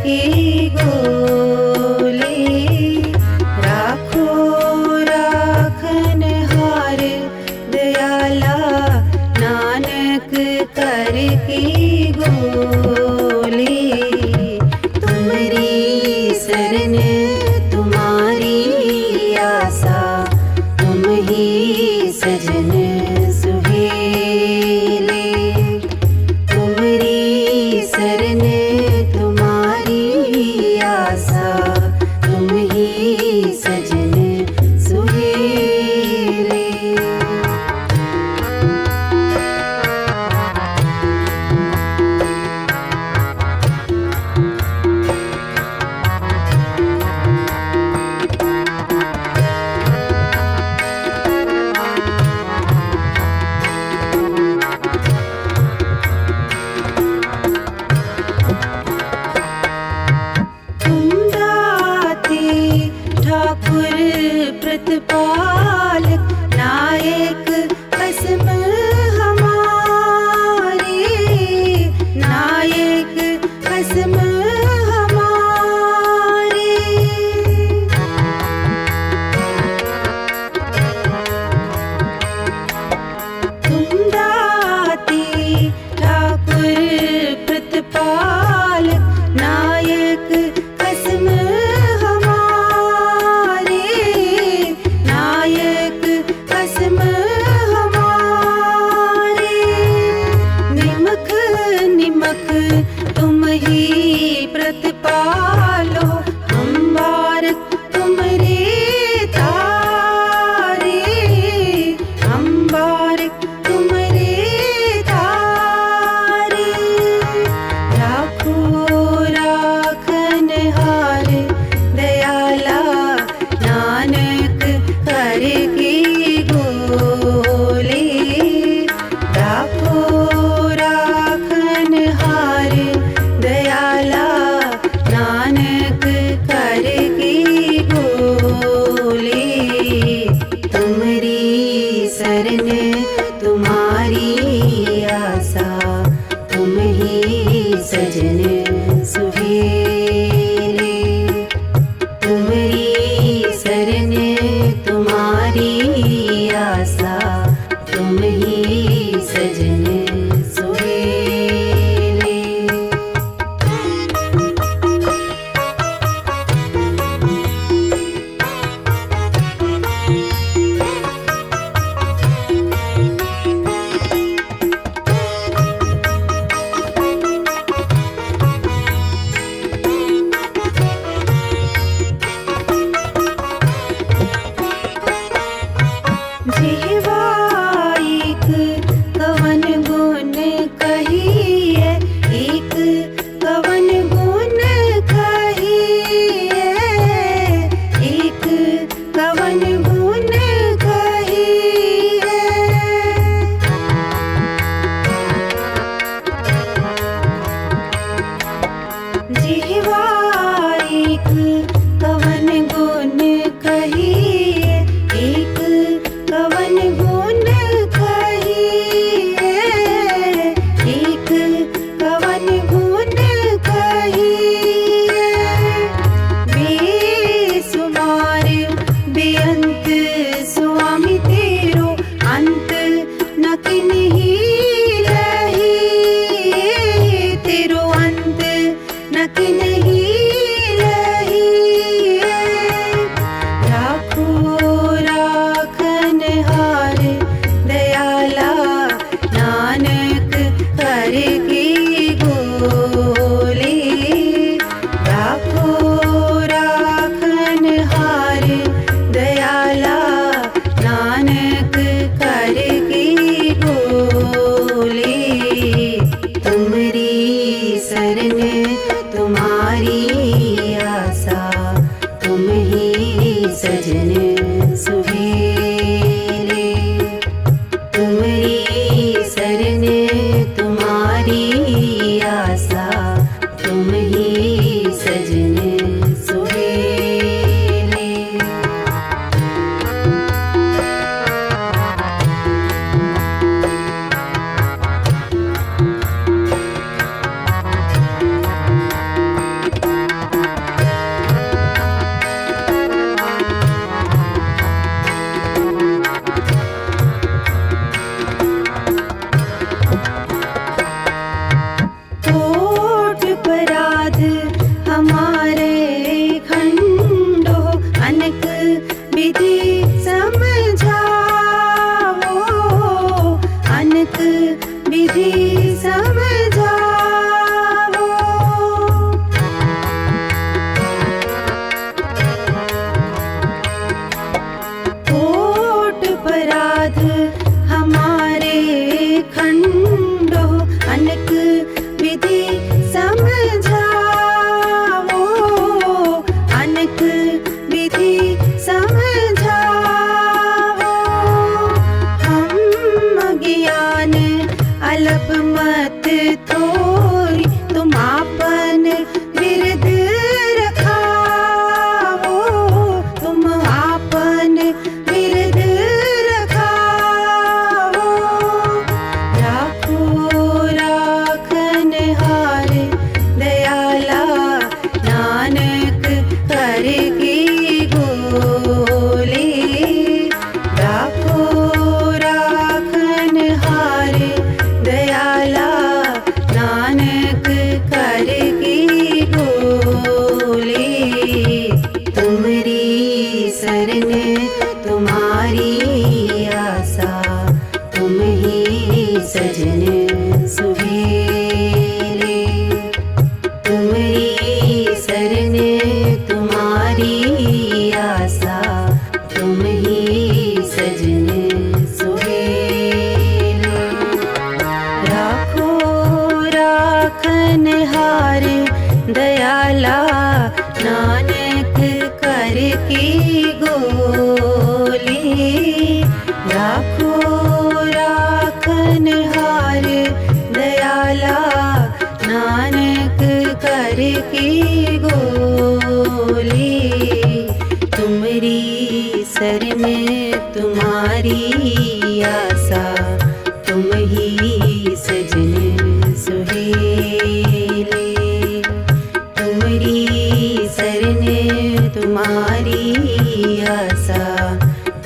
की गोले, राखो राखन हार दयाला, नानक कर की गोले। तुम्हारी शरण तुम्हारी आशा, तुम ही सजन सुहेले। तुम्हारी शरण तुम्हारी आशा, तुम ही सजन सुहेले। ठाकुर प्रतिपालक, नायक कसम हमारे, नायक कसम हमारे। तुम दाते ठाकुर प्रतिपालक, नायक कसम प्रतिपालो। अम्बारक तुमरे तारे, अम्बारक तुमरे तारे। राखो राखन हार दयाला, नानक कर की गोले। राखो राखन हार दयाला, नानक कर की गोले। तुम्हारी शरण तुम्हारी आशा, तुम ही सजन सुहेले। तुम्हारी शरण तुम्हारी आशा, तुम ही सजन सुहेले। एक कवन गुण कहिए, एक कवन गुण कहिए, एक कवन गुण कहिए। जिह्वा एक कवन गुण कहिए, एक कवन गुण कहिए, एक कवन गुण कहिए। बेसुमार बेअंत स्वामी तेरो, अंत न किन्हीं लही, तेरो अंत न किन्हीं लही। राखो राखन हार दयाला, नानक कर की गोले। राखो राखन हार दयाला, नानक कर की गोले। अनक विधि समझावो। कोट पराध हमारे खंडो अनक विधि समझावो। अनक विधि समझावो। हम ज्ञान अल्प मत थोरी तुम आपन विरद रखावो। तुम आपन विरद रखावो। राखो राखन हार दयाला नानक कर की गोले। राखो राखन हार दयाला नानक कर की गोले। तुमरी शरण तुम्हारी आशा तुम ही सजन सुहेले। तुमरी शरण तुम्हारी आशा तुम ही सजन सुहेले। राखो राखन हार दयाला नानक कर की गोले। राखो राखन हार दयाला नानक कर की गोले। तुमरी शरण तुम्हारी आशा तुम ही सजन सुहेले। तुमरी शरण तुम्हारी आशा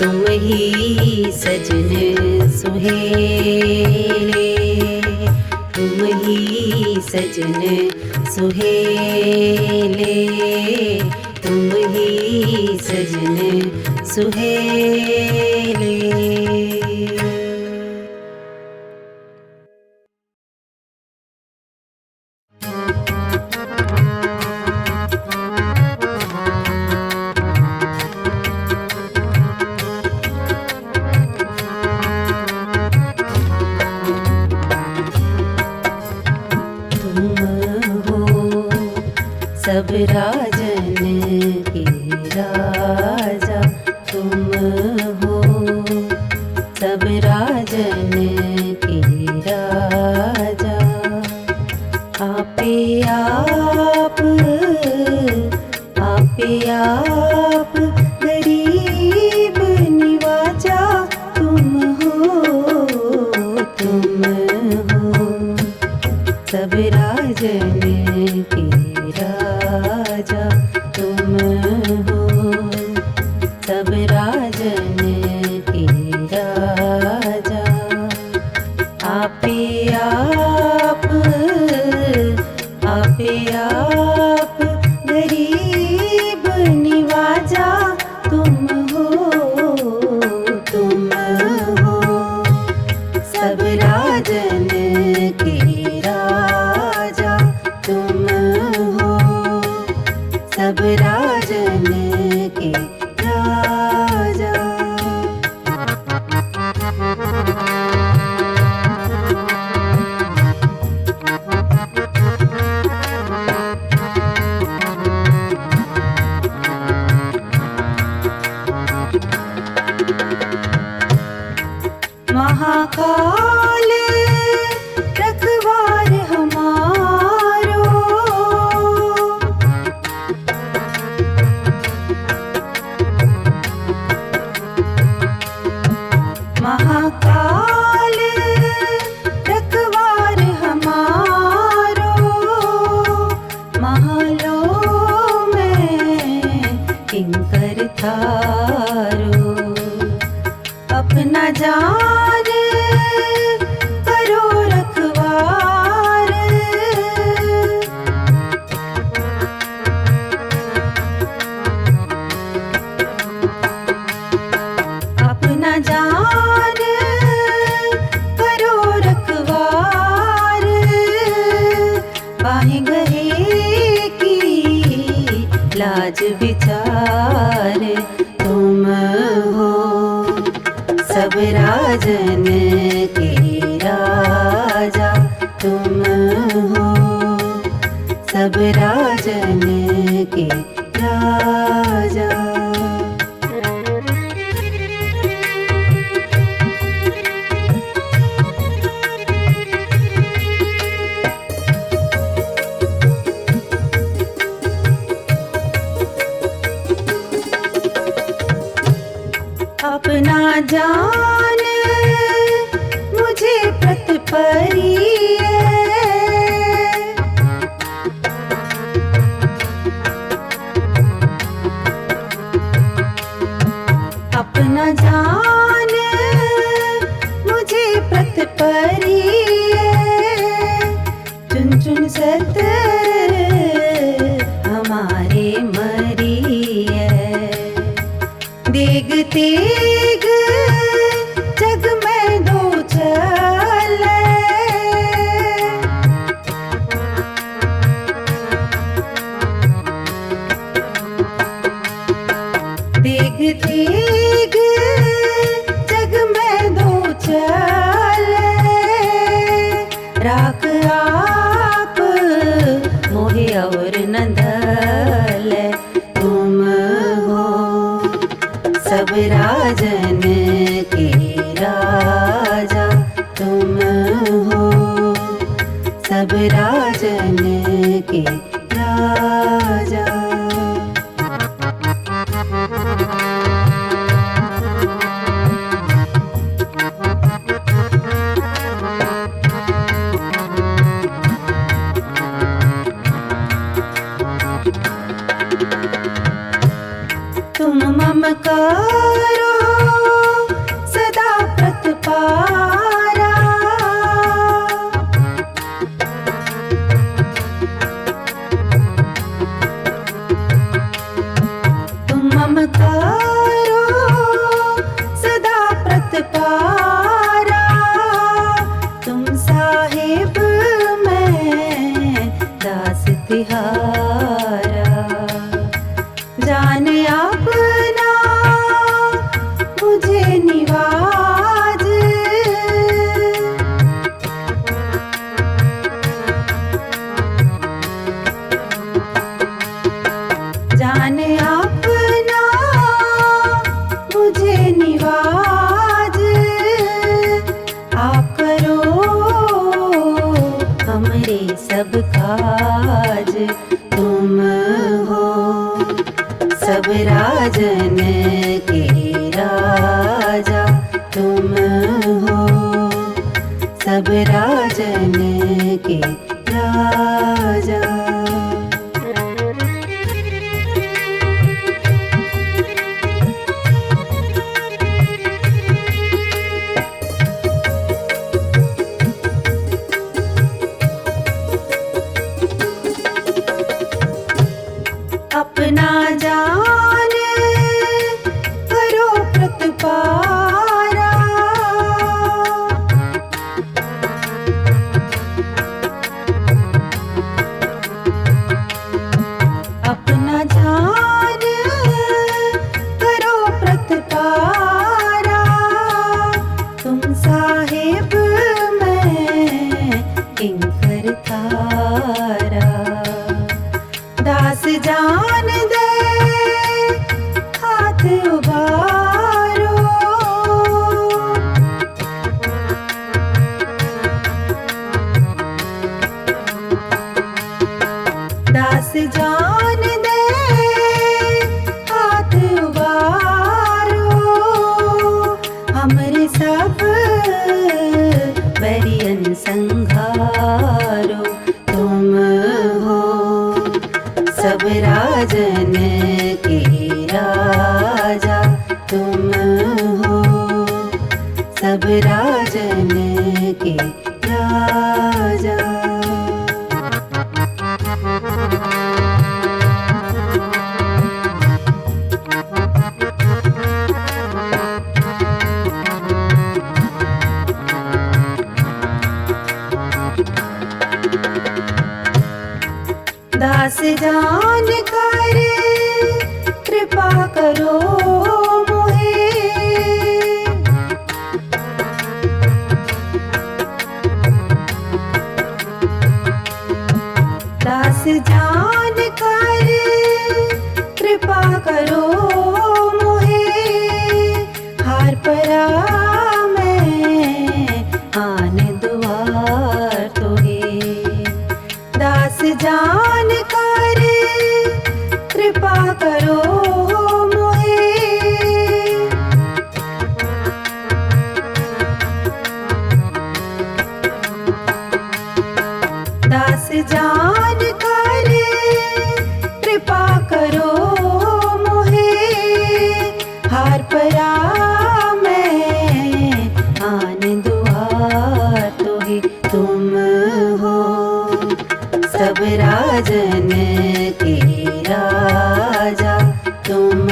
तुम ही सजन सुहेले। तुम ही सजन सुहेले। तुम ही सजन सुहेले। सब राजन के राजा तुम हो। सब राजन के राजा आपे आप गरीब निवाजा तुम हो। तुम हो सब राजन के राजा तुम हो। सब राजन के राजा आपे आप गरीब निवाजा तुम हो। तुम हो सब राजन के राजा तुम हो। सब राजन के राजा। महाकाल रखवार हमारो। महाकाल रखवार हमारो। महलों में किंकर थारो। अपना जान कर राज विचार तुम हो, सब राजन के राजा तुम हो, सब राजन के राजा। अपना जान मुझे प्रतिपरी है, अपना जान मुझे प्रतिपरी है, चुन चुन सत हमारे मरी है, देग तेग जग में दो चले, देग तेग जग में दो चले, राख आप मोहे और नंदल तुम हो, सब राजन के राजा तुम हो, सब राजन के राजा। तुम मम करो सदा प्रतिपारा, तुम मम करो सदा प्रतिपारा, तुम साहिब मैं दास तिहारा, जान अपना मुझे निवाज, जान अपना मुझे निवाज, आप करो हमरे सब काज तुम हो, सब राजन के राजा तुम हो, सब राजन के राजा। अपना जान करो प्रतिपारा, अपना जान करो प्रतिपारा, तुम साहिब मैं किंकर तारा, दास जान दे हाथ उबारो, दास जान दे हाथ उबारो, हमरे सब बैरियन संघारो तुम हो, सब राजन के राजा तुम हो, सब राजन के राजा। दास जान कर करो मोहे। दास जान कर कृपा करो मोहे। हार परा मैं आन दुआर तोहे। दास जान कर कृपा करो मोहे। दास जान कर कृपा करो मोहे। हार परा मैं आन दुआर तोहे। तुम हो सब राजन के राजा। तुम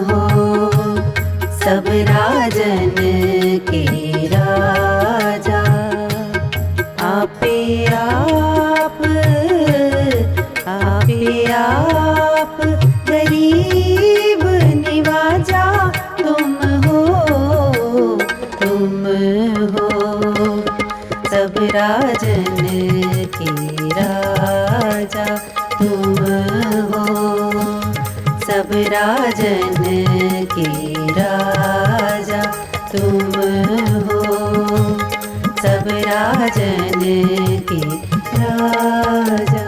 हो सब राजन के राजा। आपे आप गरीब निवाजा। तुम हो सब राजन के राजा। तुम हो सब राजन के राजा। तुम हो सब राजन के राजा।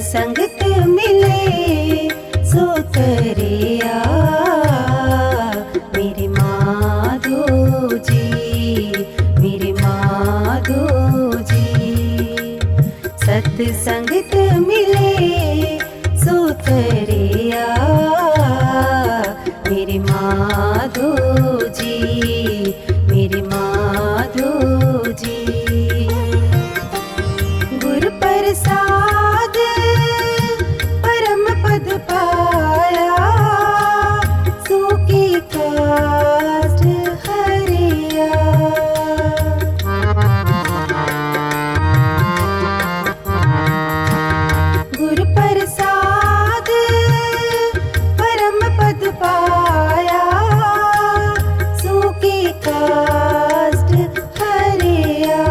संगत मिले सो तरिया। मेरे माधो जी, मेरे माधो जी। सत्संगत मिले सो तरिया। मेरे माधो जी, मेरे माधो जी। गुरु प्रसाद परम पद पाया। सूखी काष्ठ हरिया। गुरु प्रसाद परम पद पाया। सूखी काष्ठ हरिया।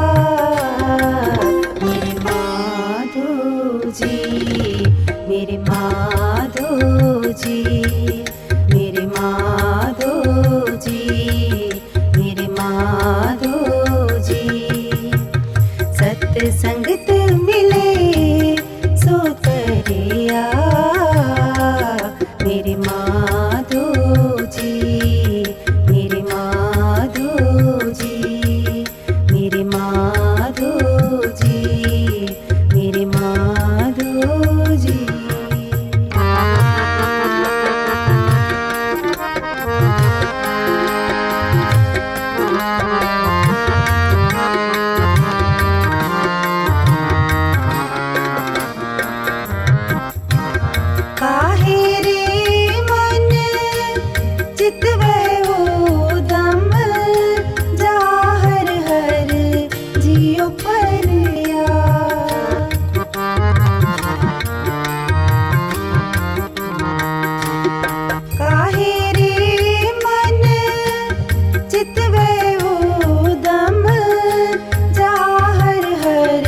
मेरे माधो जी, मेरे माधो जी। मेरे माधो जी, मेरे माधो जी। सत्संगत मिले सो तरिया। मेरे माधो जी, मेरे माधो जी। मेरे माधो जी, मेरे माधो जी। काहे रे मन चितवै उदम। जा हर हर जियो परिया। काहे रे मन चितवै उदम। जा हर हर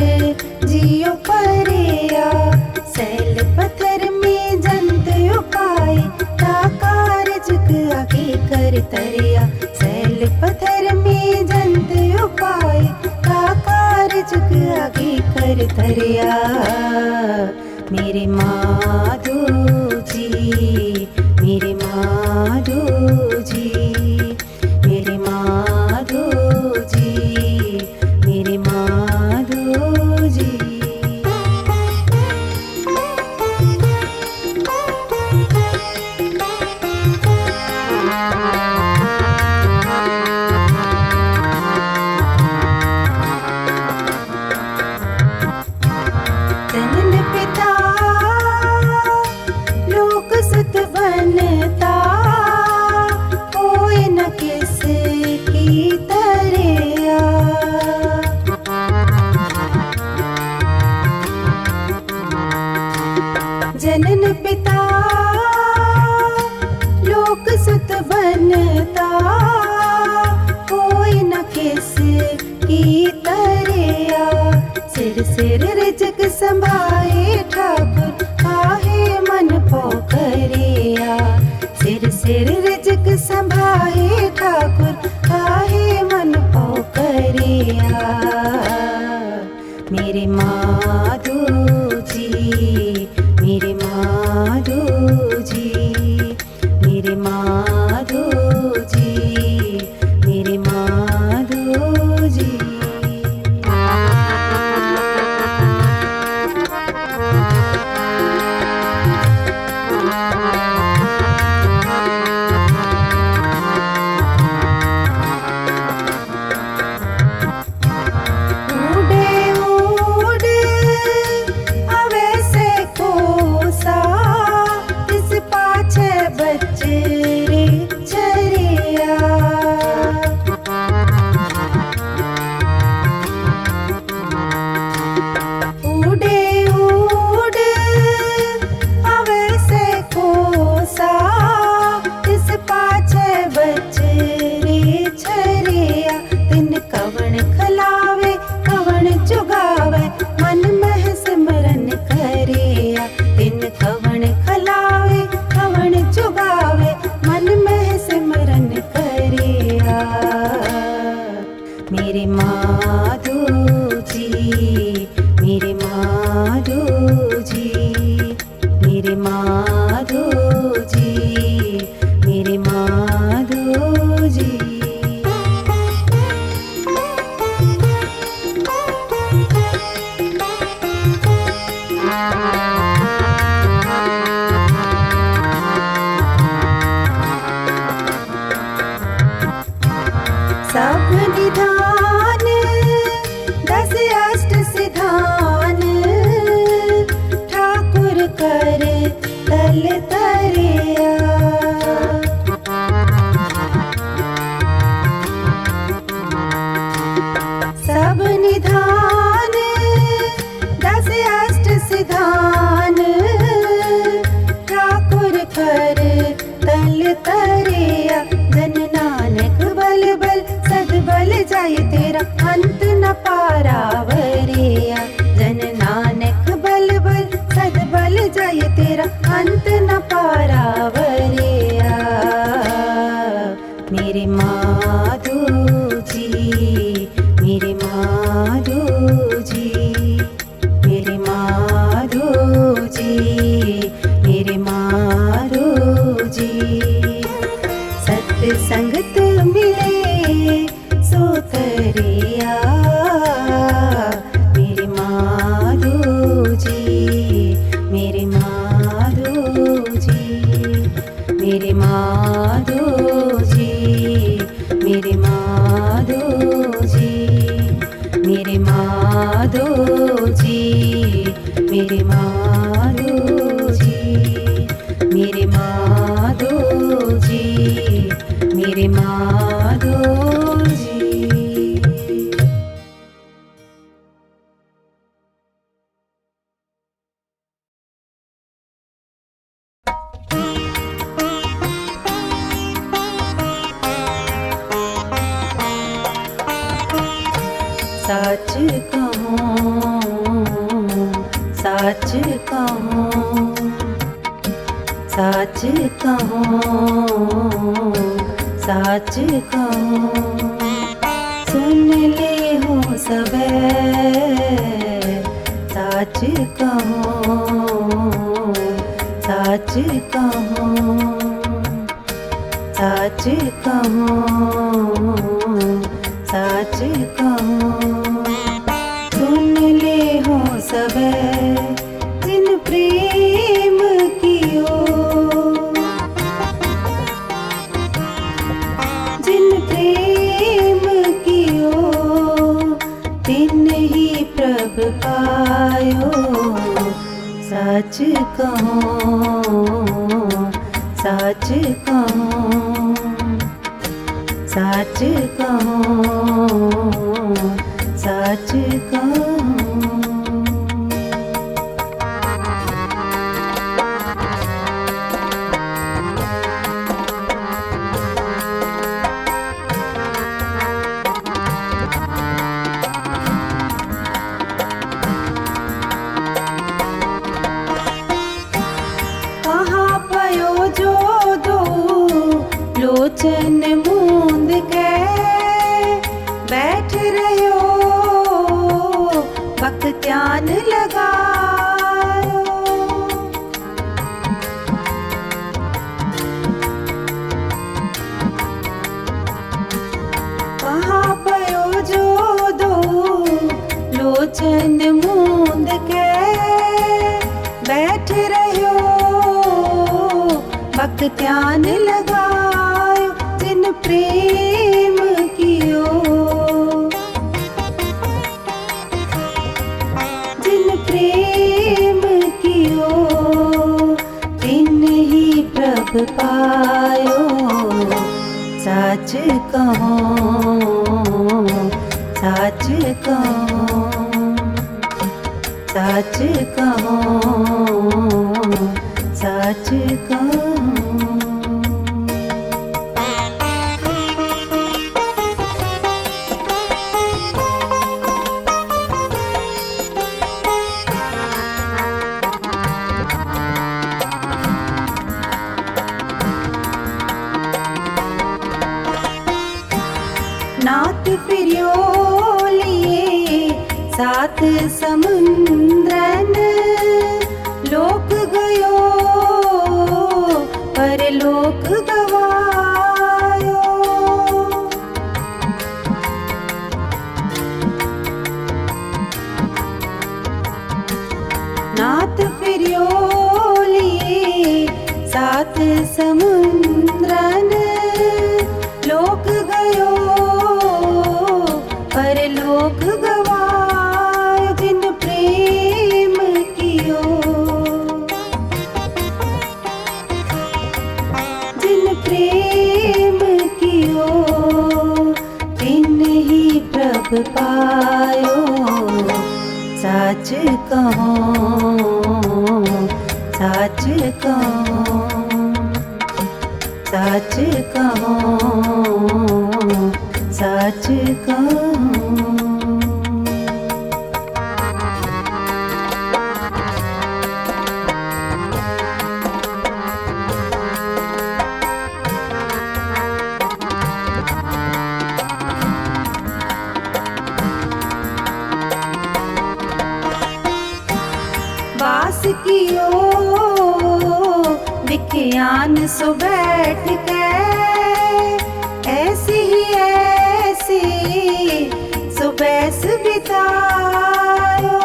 जियो परिया। सैल पत्थर में जंत उपाय। ताकार जुग आगे कर तरिया। सैल पत्थर में जंत उपाय। ताकार जुग आगे कर तरिया। मेरे माधो जी, मेरे माधो मेरे माधो जी, मेरे माधो जी, मेरे माधो जी, मेरे माधो जी। मेरे माधो जी, मेरे माधो जी, मेरे माधो जी, मेरे माधो जी। सब निधान दस अष्ट सिधान ठाकुर कर तल तरिया। सब निधान दस अष्ट सिधान ठाकुर कर तल तरिया। जन नानक बल बल सद बल जाय तेरा अंत न पारावरिया। जन नानक बल बल सद बल जाय तेरा अंत न पारावरिया। मेरे माधो जी, मेरे माधो जी, मेरे माधो जी, मेरे माधो जी। सत्संगत मिले सो तरिया। मेरे माधो जी, मेरे माधो जी, मेरे माधो जी, मेरे माधो जी, मेरे माधो जी, मेरे माधो जी, मेरे माधो जी, मेरे माधो जी। सच कहूँ, सच कहूँ, सच कहूँ, सच कहूँ। सुन ले हो सबे सच कहूँ, सच कहूँ, सच कहूँ, सच कहूँ। सुन ले हो सबे जिन प्रेम कियो, जिन प्रेम कियो तिन ही प्रभ पायो। सच कहूँ, सच कहूँ, सच कहूँ, सच कहूँ। कहाँ पयो जो दो लोचन मूंद के बैठ रहो लोचन मूंद के बैठ रहो, भक्त ध्यान लगायो जिन प्रेम कियो, जिन प्रेम कियो तिन ही प्रभ पायो। साच कहो, साच कहो, साच कहो, साच कहो। नाथ फिरियो लिए सात समुद्रन, लोक गयो पर लोक गवायो। नाथ फिरियो लिए सात समुद्रन, लोक गयो पर लोक गवायो। जिन प्रेम कियो, जिन प्रेम कियो तिन ही प्रभ पायो। साच कहो, साच कहो, साच कहो, साच कहो। वास कियो विज्ञान सो बैठ के, ऐसी ही ऐसी सुबैस बितायो।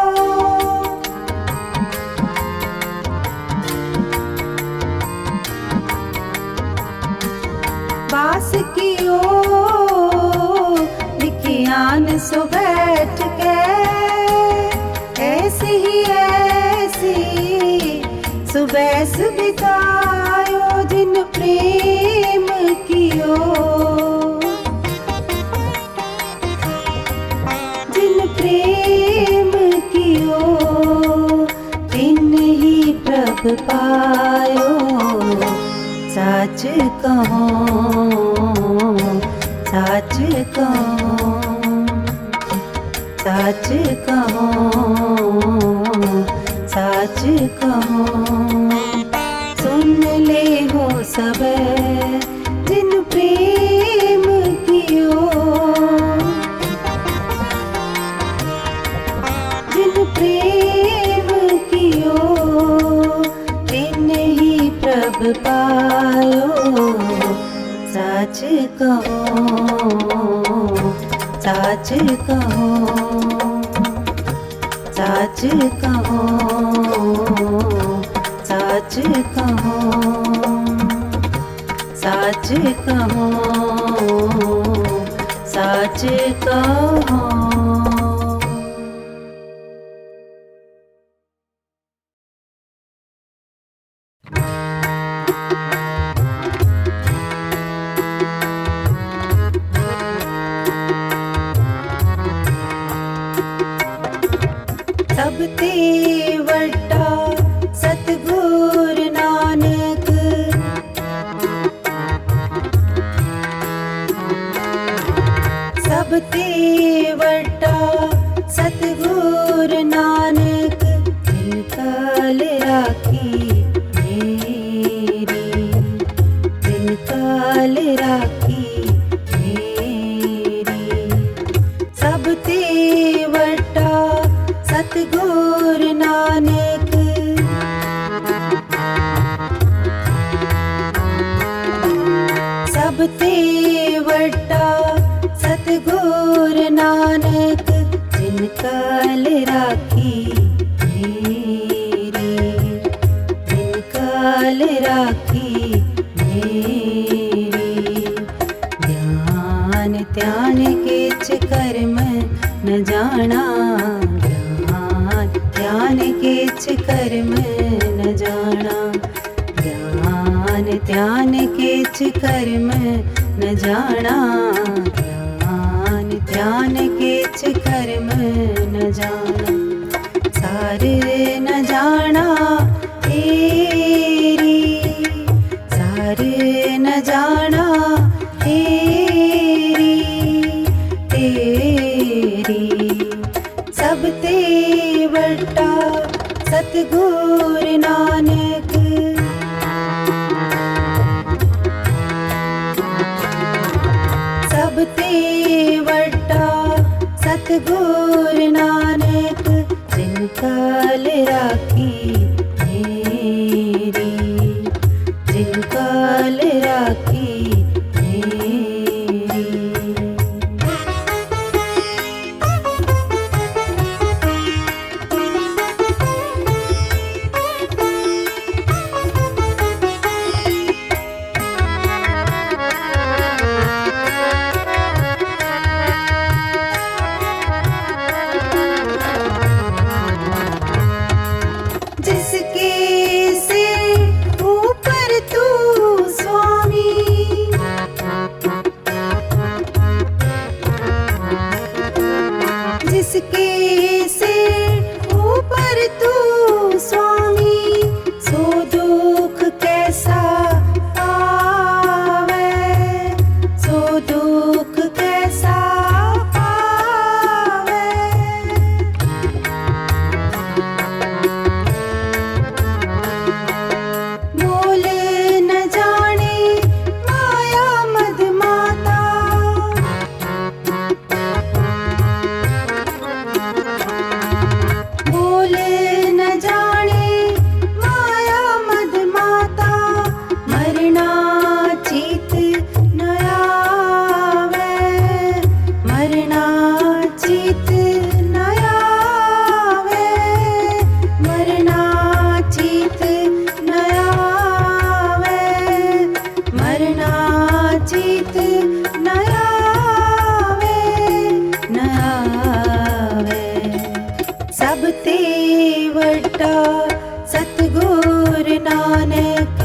वास कियो विज्ञान सो बैठ के, ऐसी ही ऐसी सुबैस बितायो। जिन प्रेम कियो, जिन प्रेम कियो तिन ही प्रभ पायो। साच कहो, साच कहो, साच कहो, साच कहो। सुन ले हो सब जिन प्रेम कियो, जिन प्रेम कियो तिन ही प्रभ पायो। साच कहो, साच कहो, साच कहो, साच कहो, साच कहो, साच कहो। सब ते वड्डा सतगुर नानक, सब ते वड्डा सतगुर नानक। दिन काल राखी मेरी, दिन काल राखी मेरी। सब ते वड्डा सतगुर नानक, सब ते वड्डा सतगुर नानक। जिन काल राखी मेरी, जिन काल राखी मेरी। ध्यान ध्यान केच कर्म न जाना, ध्यान ध्यान केच कर्म न जाना। ध्यान ध्यान केच कर्म न जाना, ध्यान ध्यान केच कर्म न जाना। सार न जाना तेरी, सार न जाना तेरी, तेरी। सब ते वड्डा सतगुरु नानक, सब ते वड्डा सतगुरु नानक। जिन काल राखी मेरी, जिन काल राखी मेरी। जिसके सिर ऊपर तू स्वामी, जिसके सिर ऊपर तू स्वामी। सो दुख कैसा पावे, सो दुख कैसा पावे। बोल न जाने माया मद माता, बोल न जाने माया मद माता। मरना चित न आवे, मरना चित न आवे, मरना चित न आवे, मरना चित न आवे, न आवे। सब ते वड्डा सतगुरु नानक,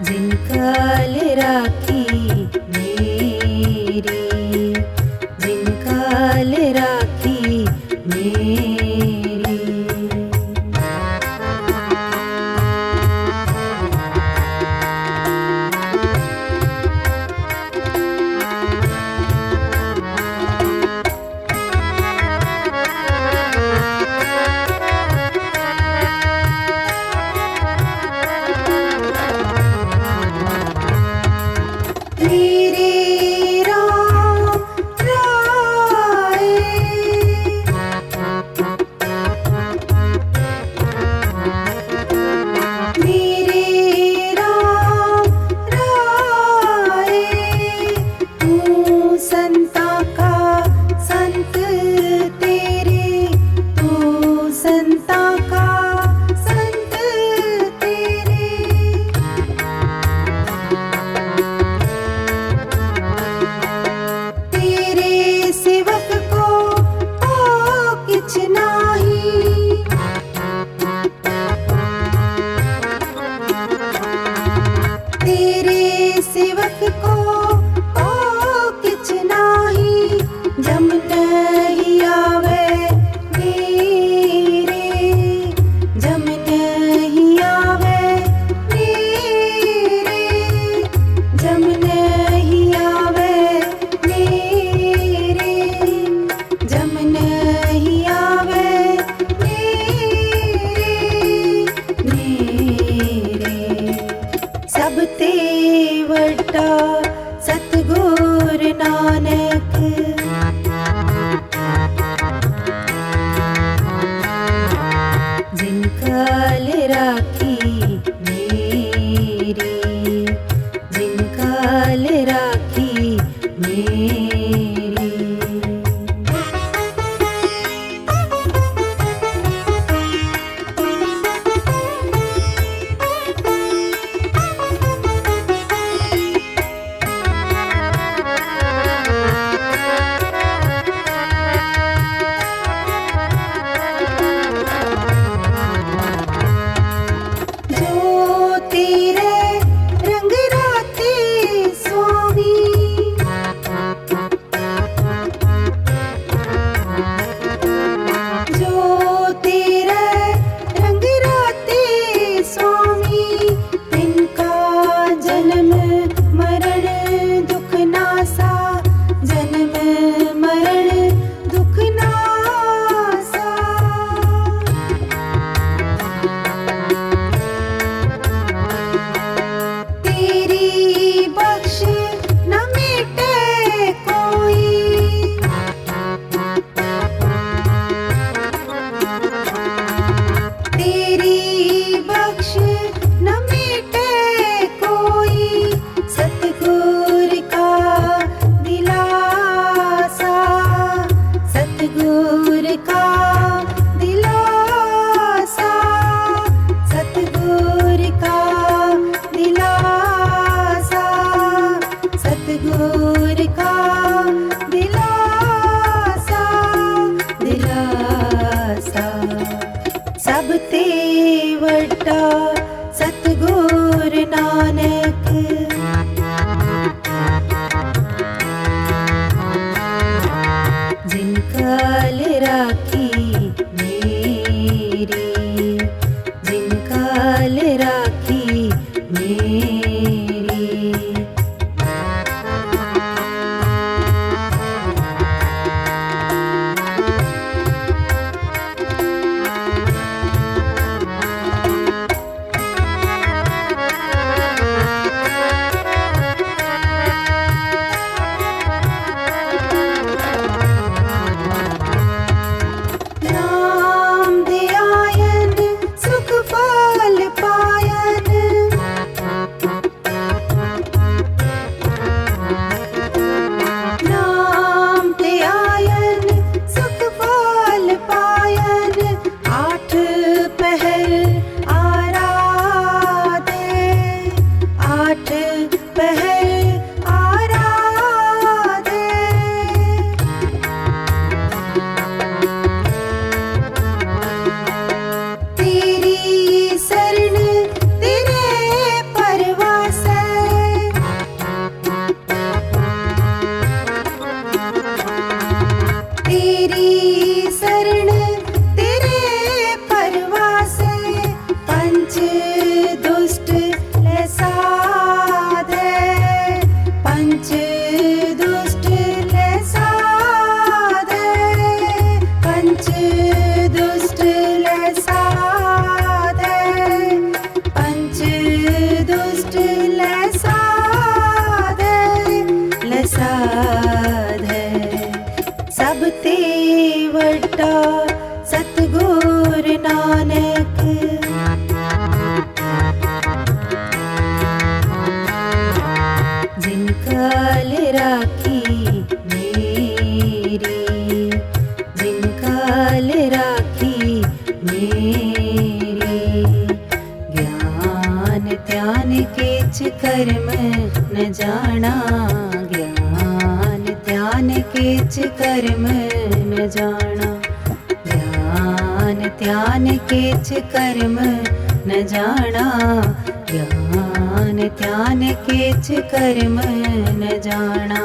जिन काल राखी मेरी, जिन काल राखी मेरी। सब ते वड्डा सतगुर नानक। जिन काल राखी मेरी, जिन काल राखी मेरी, ज्ञान ध्यान केच कर्म न जाना, ज्ञान ध्यान केच कर्म न जाना, ज्ञान ध्यान केच कर्म न जाना, ज्ञान ध्यान केच कर्म न जाना,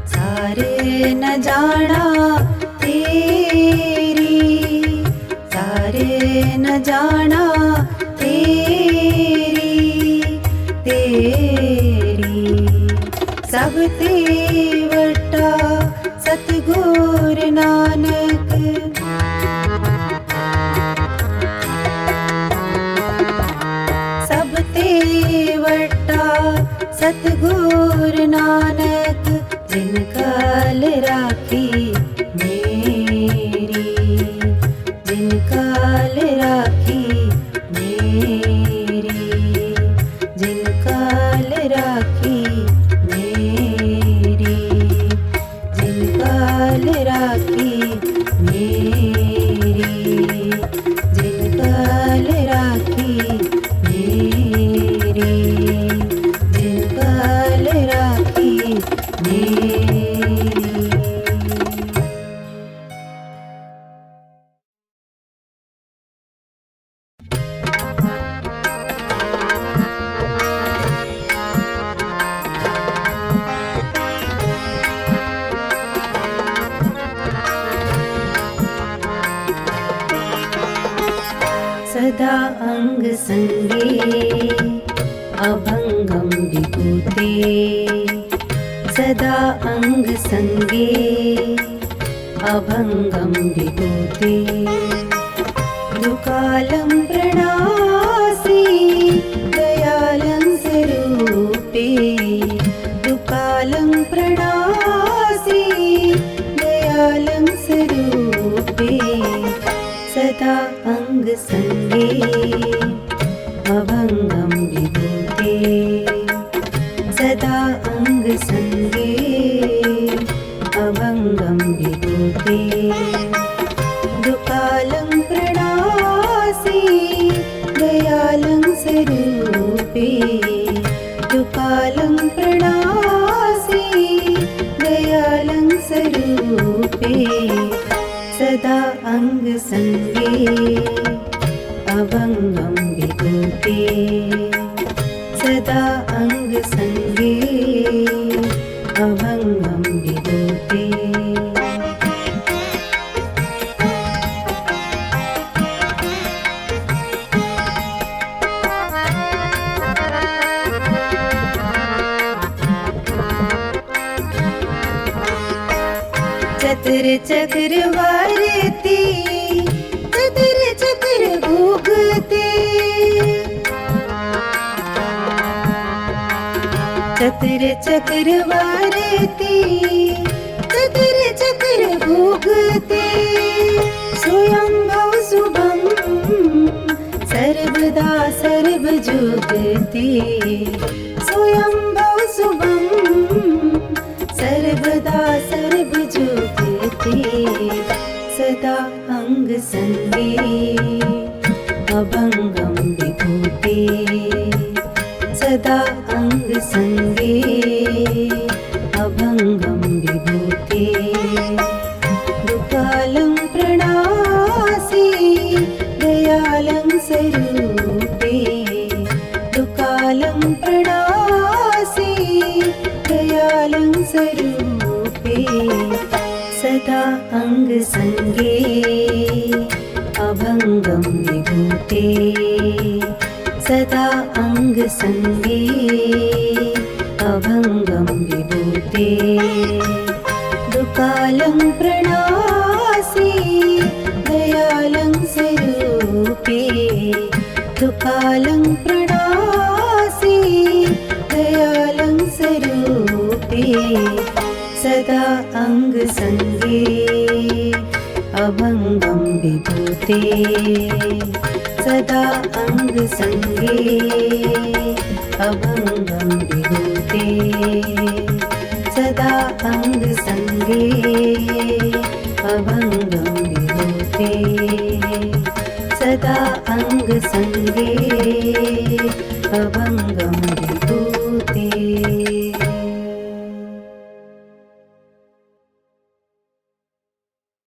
सारे न जाना तेरी, सारे न जाना तेरी, तेरी सब ते वड्डा सतगुर नानक। सब ते वड्डा सतगुर नानक, जिन काल राखी मेरी, जिन काल राखी मेरी, जिन काल राखी मेरी, जिन काल राखी मेरी, जिन काल राखी मेरी, जिन काल राखी मेरी। सदा अंग संगे अभंगम विभूते, सदा अंग संगे अभंगम विभूते, दुकालं प्रणासी दयालं स्वरूपे, दुकालं प्रणासी दयालं स्वरूपे, सदा अंग संगे अभंगम विभूते, सदा अंग संगे अभंगम विभूते, दुकालं प्रणासी दयालं स्वरूपे, दुकालं प्रणासी दयालं स्वरूपे, सदा अंग संगे अभंगम विभूते, सदा अंग संगे अभंगम विभूते। चतुर चक्रवर्ती चतुर चक्र भोगते, चतुर चक्रवर्ती चतुर चक्र भोगते, स्वयंभव शुभम सर्वदा सर्वजुगते, स्वयंभव शुभम सर्वदा सर्वजुगते, सदा अंग संगे अभंगम विभूते, सदा अंग संगे अभंगम विभूते, दुकालं प्रणासी दयालं स्वरूपे, दुकालं प्रणासी दयालं स्वरूपे, सदा अंग संगे अभंगम विभूते, सदा अंग संगे अभंगम विभूते, दुकालं प्रणासी दयालं स्वरूपे, दुकालं प्रणासी दयालं स्वरूपे, सदा अङ्गसङ्गे अभङ्गं विभूते सदा अङ्गसङ्गे अभङ्गं विभूते सदा अङ्गसङ्गे अभङ्गं विभूते सदा अङ्गसङ्गे अभङ्गं